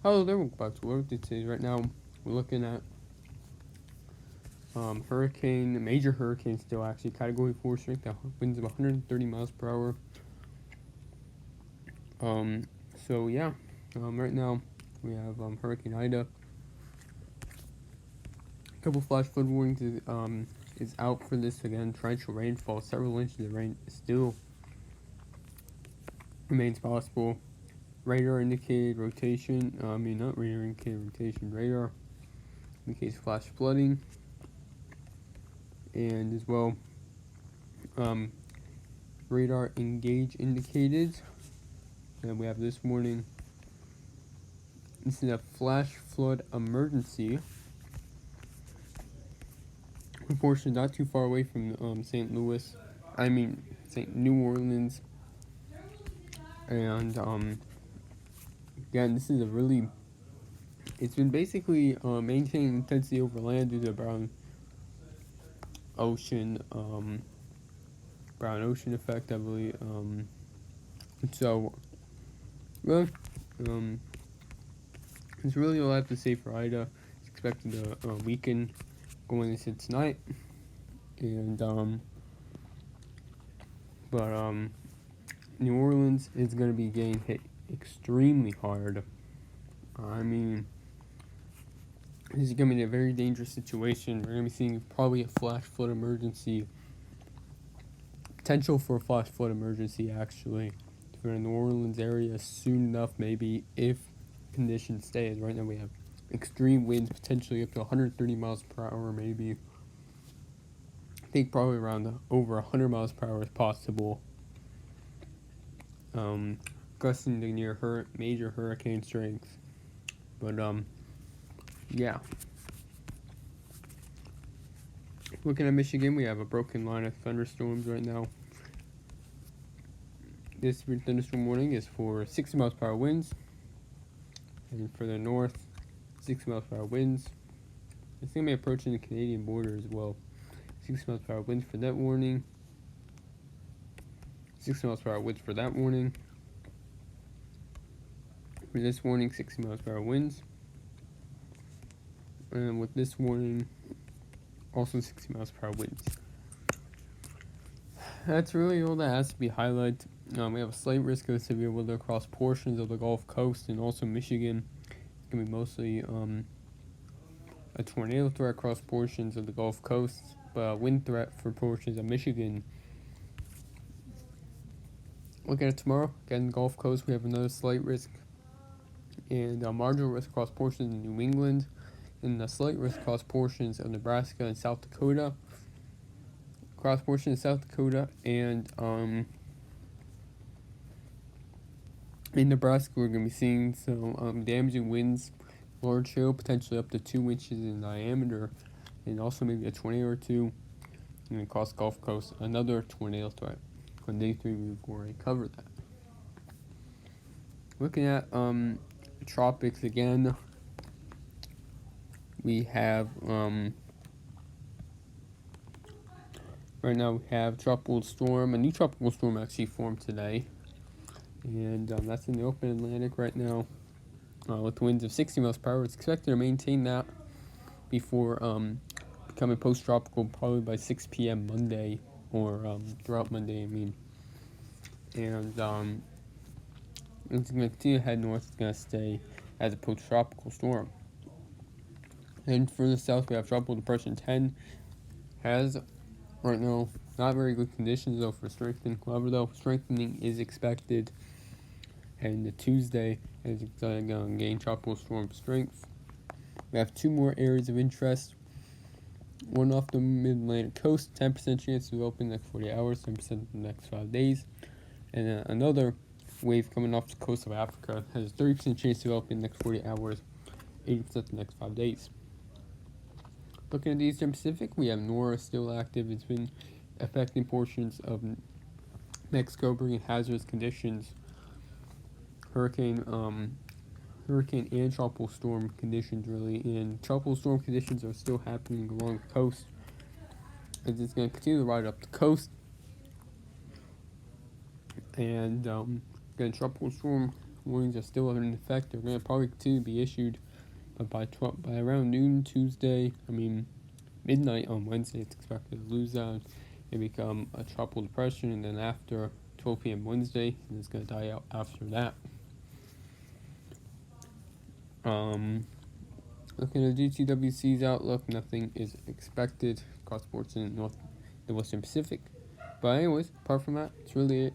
Hello there, welcome back to Earth. Today, right now, we're looking at major hurricane still actually, Category 4 strength, winds of 130 miles per hour. Right now, we have Hurricane Ida. A couple flash flood warnings is out for this again. Torrential rainfall, several inches of rain still remains possible. Radar indicated rotation, not radar indicated rotation, radar indicates flash flooding. And as well, radar engage indicated. And we have this warning. This is a flash flood emergency. Unfortunately, not too far away from St. New Orleans. And again, this is it's been basically maintaining intensity over land due to the Brown Ocean effect, I believe. That's really all I have to say for Ida. It's expected to weaken going into tonight, and New Orleans is going to be getting hit extremely hard. This is going to be a very dangerous situation. We're going to be seeing probably a flash flood emergency. Potential for a flash flood emergency, actually, for the New Orleans area soon enough, maybe, if conditions stay as right now. We have extreme winds, potentially up to 130 miles per hour, maybe. I think probably around over 100 miles per hour is possible. Gusting to near major hurricane strength. But, yeah. Looking at Michigan, we have a broken line of thunderstorms right now. This thunderstorm warning is for 60 miles per hour winds. And for the north, 60 miles per hour winds. It's going to be approaching the Canadian border as well. 60 miles per hour winds for that warning. 60 miles per hour winds for that warning. For this warning, 60 miles per hour winds. And with this warning, also 60 miles per hour winds. That's really all that has to be highlighted. We have a slight risk of severe weather across portions of the Gulf Coast and also Michigan. It's going to be mostly a tornado threat across portions of the Gulf Coast, but a wind threat for portions of Michigan. Looking at tomorrow, again, Gulf Coast, we have another slight risk and a marginal risk across portions of New England, and a slight risk across portions of Nebraska and South Dakota. Across portions of South Dakota and in Nebraska, we're going to be seeing some damaging winds, large hail, potentially up to 2 inches in diameter, and also maybe a tornado or two. And across the Gulf Coast, another tornado threat. On day 3, we've already covered that. Looking at tropics again, we have right now we have tropical storm. A new tropical storm actually formed today, and that's in the open Atlantic right now with winds of 60 miles per hour. It's expected to maintain that before becoming post-tropical probably by 6 p.m. Monday, or throughout Monday, and it's going to continue to head north. It's going to stay as a post-tropical storm. And further south, we have Tropical Depression 10. Has, right now, not very good conditions, though, for strengthening. However, though, strengthening is expected. And the Tuesday is going to gain tropical storm strength. We have 2 more areas of interest. One off the mid-Atlantic coast, 10% chance to open in the next 40 hours, 10% in the next 5 days. And another wave coming off the coast of Africa has a 30% chance to open in the next 40 hours, 80% in the next 5 days. Looking at the Eastern Pacific, we have Nora still active. It's been affecting portions of Mexico, bringing hazardous conditions. Hurricane and tropical storm conditions, really. And tropical storm conditions are still happening along the coast, as it's going to continue to ride up the coast. And again, tropical storm warnings are still in effect. They're going to probably continue to be issued, but by around noon Tuesday, midnight on Wednesday, it's expected to lose that and become a tropical depression, and then after 12 p.m. Wednesday, and it's going to die out after that. Looking at GTWC's outlook, nothing is expected across ports in the Western Pacific. But anyways, apart from that, it's really it.